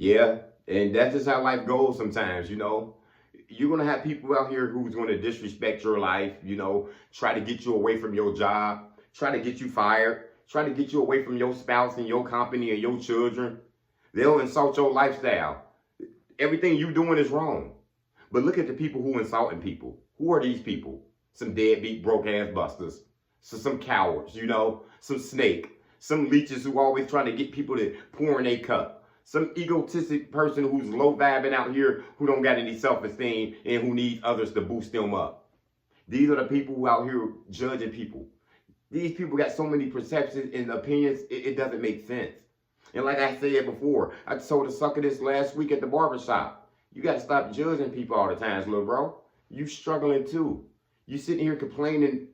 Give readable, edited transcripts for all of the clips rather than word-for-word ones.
Yeah, and that's just how life goes sometimes, you know. You're gonna have people out here who's gonna disrespect your life, you know, try to get you away from your job, try to get you fired, try to get you away from your spouse and your company and your children. They'll insult your lifestyle. Everything you doing is wrong. But look at the people who insulting people. Who are these people? Some deadbeat broke ass busters. So some cowards, you know, some snake, some leeches who always trying to get people to pour in a cup. Some egotistic person who's low vibing out here who don't got any self-esteem and who needs others to boost them up. These are the people who out here judging people. These people got so many perceptions and opinions, it doesn't make sense. And like I said before, I told a sucker this last week at the barbershop. You got to stop judging people all the time, little bro. You struggling too. You sitting here complaining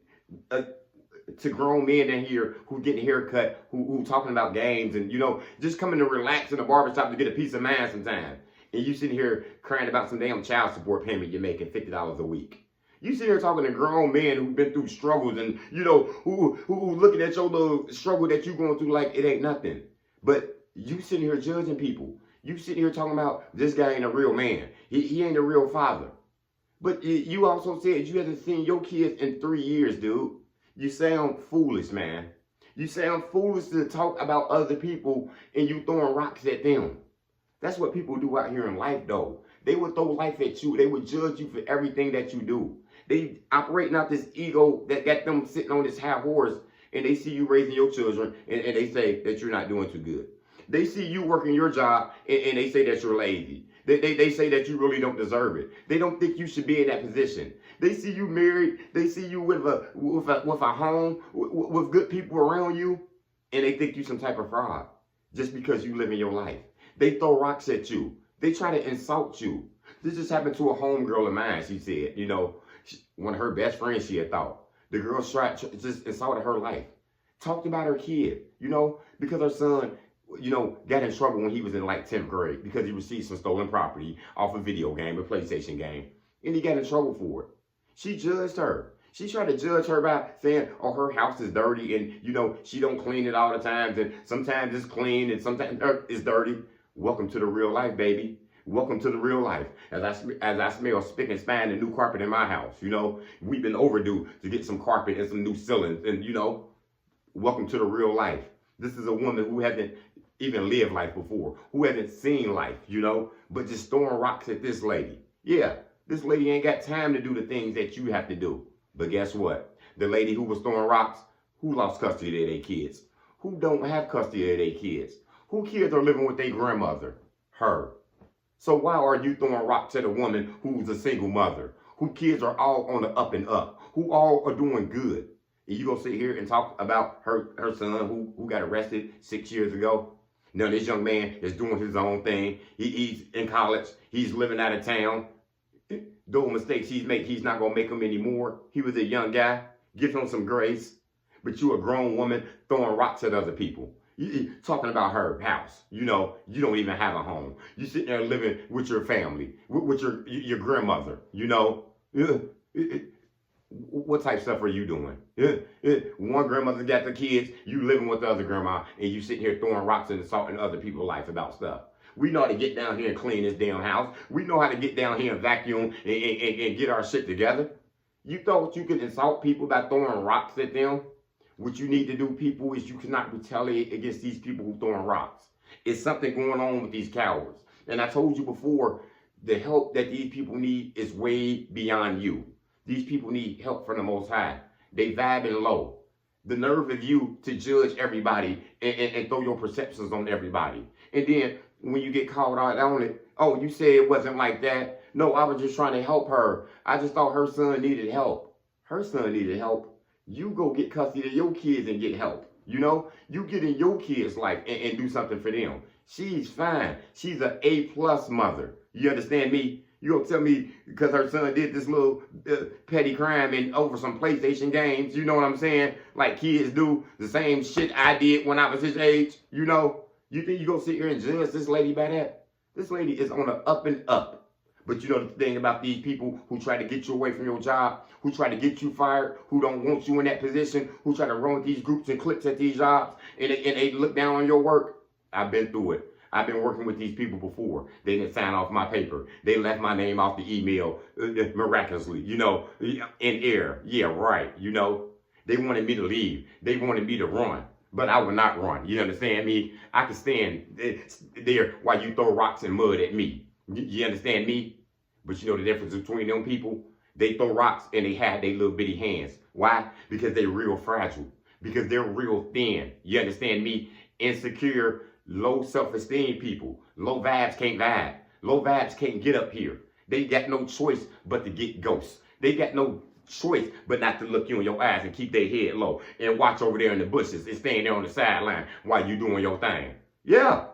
to grown men in here who getting a haircut, who talking about games and, you know, just coming to relax in the barbershop to get a peace of mind sometimes. And you sitting here crying about some damn child support payment you're making $50 a week. You sit here talking to grown men who've been through struggles and, you know, who looking at your little struggle that you going through like it ain't nothing. But you sitting here judging people. You sitting here talking about this guy ain't a real man. He ain't a real father. But you also said you haven't seen your kids in 3 years, dude. You sound foolish, man. You sound foolish to talk about other people and you throwing rocks at them. That's what people do out here in life, though. They would throw life at you. They would judge you for everything that you do. They operating out this ego that got them sitting on this high horse, and they see you raising your children, and they say that you're not doing too good. They see you working your job, and they say that you're lazy. They say that you really don't deserve it. They don't think you should be in that position. They see you married. They see you with a home, with good people around you, and they think you some type of fraud just because you live in your life. They throw rocks at you. They try to insult you. This just happened to a homegirl of mine. She said, you know, one of her best friends she had thought. The girl just insulted her life. Talked about her kid, you know, because her son, you know, got in trouble when he was in like 10th grade because he received some stolen property off a video game, a PlayStation game, and he got in trouble for it. She judged her. She tried to judge her by saying, oh, her house is dirty and, you know, she don't clean it all the time and sometimes it's clean and sometimes it's dirty. Welcome to the real life, baby. Welcome to the real life. As I smell spick and span and new carpet in my house, you know, we've been overdue to get some carpet and some new ceilings and, you know, welcome to the real life. This is a woman who hasn't even lived life before, who hasn't seen life, you know, but just throwing rocks at this lady. Yeah, this lady ain't got time to do the things that you have to do. But guess what? The lady who was throwing rocks, who lost custody of their kids? Who don't have custody of their kids? Who kids are living with their grandmother? Her. So why are you throwing rocks at a woman who's a single mother? Who kids are all on the up and up? Who all are doing good? And you gonna sit here and talk about her son who got arrested 6 years ago? Now this young man is doing his own thing. He's in college. He's living out of town. Those mistakes he's made, he's not gonna make them anymore. He was a young guy. Give him some grace. But you a grown woman throwing rocks at other people. You talking about her house. You know, you don't even have a home. You sitting there living with your family, with your grandmother, you know. What type of stuff are you doing? One grandmother got the kids, you living with the other grandma, and you sitting here throwing rocks and insulting other people's life about stuff. We know how to get down here and clean this damn house. We know how to get down here and vacuum and get our shit together. You thought you could insult people by throwing rocks at them? What you need to do, people, is you cannot retaliate against these people who throwing rocks. It's something going on with these cowards. And I told you before, the help that these people need is way beyond you. These people need help from the Most High. They vibing low. The nerve of you to judge everybody and throw your perceptions on everybody. And then when you get called out on it, oh, you said it wasn't like that. No, I was just trying to help her. I just thought her son needed help. Her son needed help. You go get custody of your kids and get help. You know, you get in your kids' life and do something for them. She's fine. She's an A+ mother. You understand me? You gonna tell me because her son did this little petty crime and over some PlayStation games, you know what I'm saying? Like kids do the same shit I did when I was his age, you know? You think you gonna sit here and judge this lady by that? This lady is on the up and up. But you know the thing about these people who try to get you away from your job, who try to get you fired, who don't want you in that position, who try to run these groups and cliques at these jobs, and they look down on your work. I've been through it. I've been working with these people before. They didn't sign off my paper. They left my name off the email miraculously, in air. Yeah, right, They wanted me to leave. They wanted me to run. But I would not run. You understand me? I could stand there while you throw rocks and mud at me. You understand me? But you know the difference between them people? They throw rocks and they have their little bitty hands. Why? Because they're real fragile. Because they're real thin. You understand me? Insecure, low self-esteem people. Low vibes can't vibe. Low vibes can't get up here. They got no choice but to get ghosts. They got no choice but not to look you in your eyes and keep their head low and watch over there in the bushes and stand there on the sideline while you doing your thing. Yeah,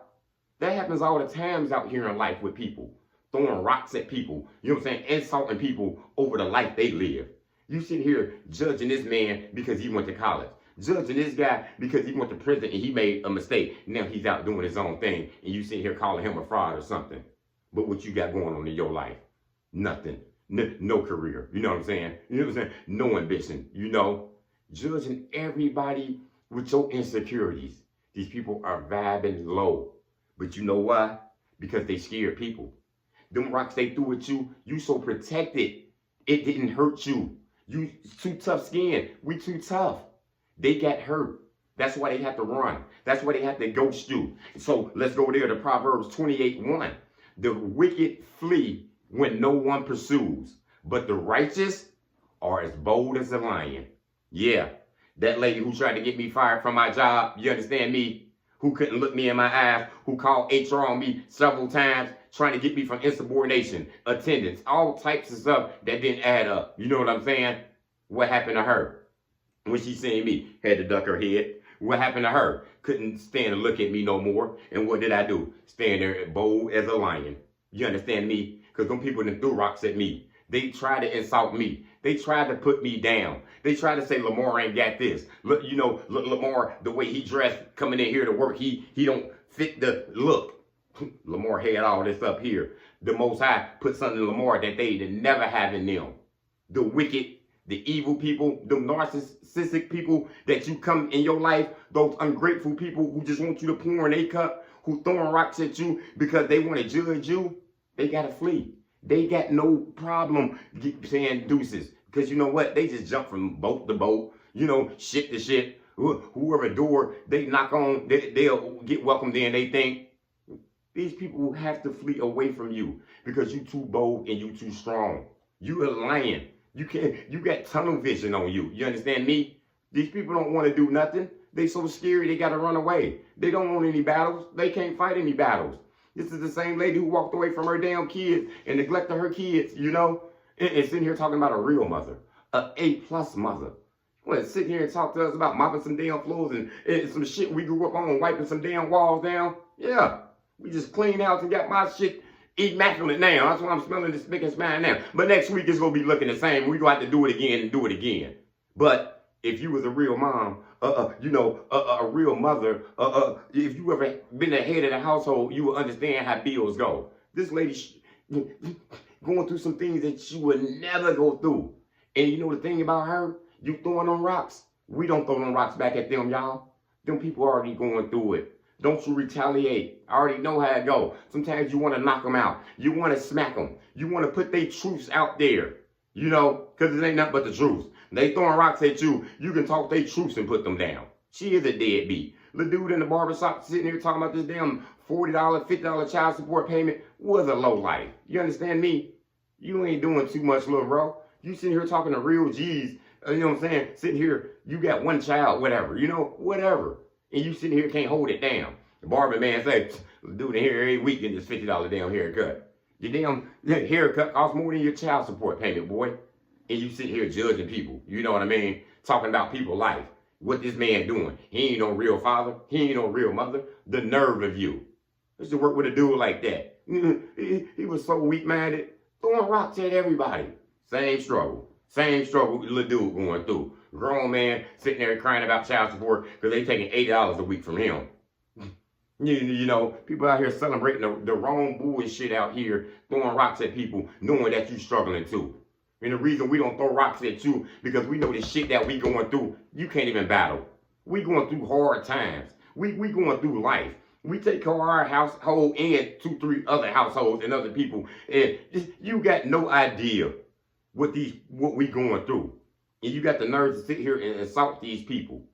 that happens all the times out here in life with people. Throwing rocks at people, you know what I'm saying? Insulting people over the life they live. You sit here judging this man because he went to college. Judging this guy because he went to prison and he made a mistake. Now he's out doing his own thing and you sit here calling him a fraud or something. But what you got going on in your life? Nothing. No career. You know what I'm saying? You know what I'm saying? No ambition. Judging everybody with your insecurities. These people are vibing low. But you know why? Because they scared people. Them rocks they threw at you, you so protected. It didn't hurt you. You too tough skin. We too tough. They got hurt. That's why they have to run. That's why they have to ghost you. So let's go there to Proverbs 28:1. The wicked flee when no one pursues, but the righteous are as bold as a lion. Yeah, that lady who tried to get me fired from my job, you understand me? Who couldn't look me in my eyes, who called HR on me several times, trying to get me from insubordination, attendance, all types of stuff that didn't add up. You know what I'm saying? What happened to her? When she seen me, had to duck her head. What happened to her? Couldn't stand to look at me no more. And what did I do? Stand there bold as a lion. You understand me? Because them people that threw rocks at me. They tried to insult me. They tried to put me down. They tried to say Lamar ain't got this. Look, Lamar, the way he dressed coming in here to work, he don't fit the look. Lamar had all this up here. The Most High put something in Lamar that they did never have in them. The wicked, the evil people, the narcissistic people that you come in your life, those ungrateful people who just want you to pour in their cup, who throwing rocks at you because they want to judge you, they got to flee. They got no problem saying deuces. Because you know what? They just jump from boat to boat, shit to shit. Whoever door they knock on, they'll get welcomed in. They think these people have to flee away from you because you too bold and you too strong. You a lion. You got tunnel vision on you. You understand me? These people don't want to do nothing. They so scary they got to run away. They don't want any battles. They can't fight any battles. This is the same lady who walked away from her damn kids and neglected her kids, and sitting here talking about a real mother, a A+ mother. Well, sit here and talk to us about mopping some damn floors and some shit we grew up on, wiping some damn walls down. Yeah, we just cleaned out and got my shit immaculate now. That's why I'm smelling this spick and span now. But next week it's gonna be looking the same. We're gonna have to do it again and do it again. But if you was a real mom, a real mother, if you ever been the head of the household, you will understand how bills go. This lady going through some things that she would never go through. And you know the thing about her? You throwing them rocks. We don't throw them rocks back at them, y'all. Them people already going through it. Don't you retaliate. I already know how it go. Sometimes you want to knock them out. You want to smack them. You want to put their truths out there. Because it ain't nothing but the truth. They throwing rocks at you. You can talk their truths and put them down. She is a deadbeat. The dude in the barbershop sitting here talking about this damn $40, $50 child support payment was a low life. You understand me? You ain't doing too much, little bro. You sitting here talking to real G's. You know what I'm saying? Sitting here, you got one child, whatever. Whatever. And you sitting here can't hold it down. The barber man say, dude in here every week getting this $50 damn haircut. Your damn haircut costs more than your child support payment, boy. And you sit here judging people. You know what I mean? Talking about people's life. What this man doing? He ain't no real father. He ain't no real mother. The nerve of you. Used to work with a dude like that. He was so weak-minded. Throwing rocks at everybody. Same struggle. Same struggle the little dude going through. Grown man sitting there crying about child support because they taking $80 a week from him. People out here celebrating the wrong bullshit out here, throwing rocks at people, knowing that you struggling too. And the reason we don't throw rocks at you, because we know the shit that we going through, you can't even battle. We going through hard times. We going through life. We take care of our household and 2, 3 other households and other people. And you got no idea what we going through. And you got the nerve to sit here and insult these people.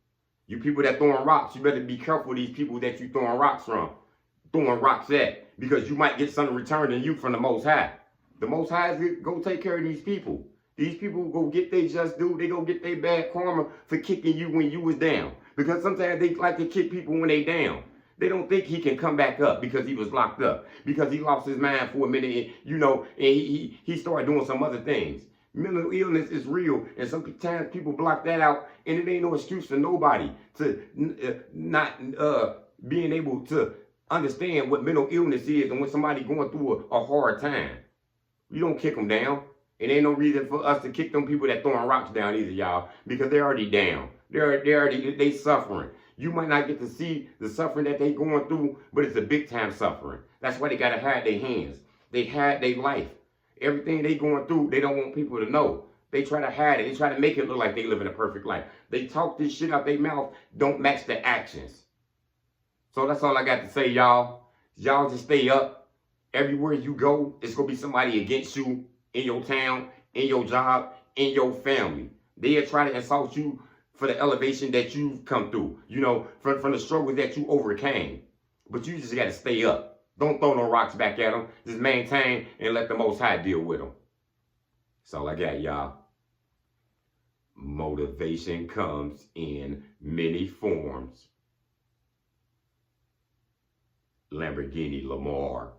You people that throwing rocks, you better be careful of these people that you throwing rocks at. Because you might get something returned to you from the Most High. The Most High is go take care of these people. These people go get their just due. They go get their bad karma for kicking you when you was down. Because sometimes they like to kick people when they down. They don't think he can come back up because he was locked up. Because he lost his mind for a minute, and he started doing some other things. Mental illness is real, and sometimes people block that out, and it ain't no excuse for nobody to not being able to understand what mental illness is and when somebody going through a hard time. You don't kick them down. It ain't no reason for us to kick them people that throwing rocks down either, y'all, because they're already down. They suffering. You might not get to see the suffering that they going through, but it's a big time suffering. That's why they gotta hide their hands. They hide their life. Everything they going through, they don't want people to know. They try to hide it. They try to make it look like they living a perfect life. They talk this shit out their mouth, don't match their actions. So that's all I got to say, y'all. Y'all just stay up. Everywhere you go, it's gonna be somebody against you in your town, in your job, in your family. They'll try to insult you for the elevation that you've come through, from the struggles that you overcame. But you just got to stay up. Don't throw no rocks back at them. Just maintain and let the Most High deal with them. That's all I got, y'all. Motivation comes in many forms. Lamborghini Lamar.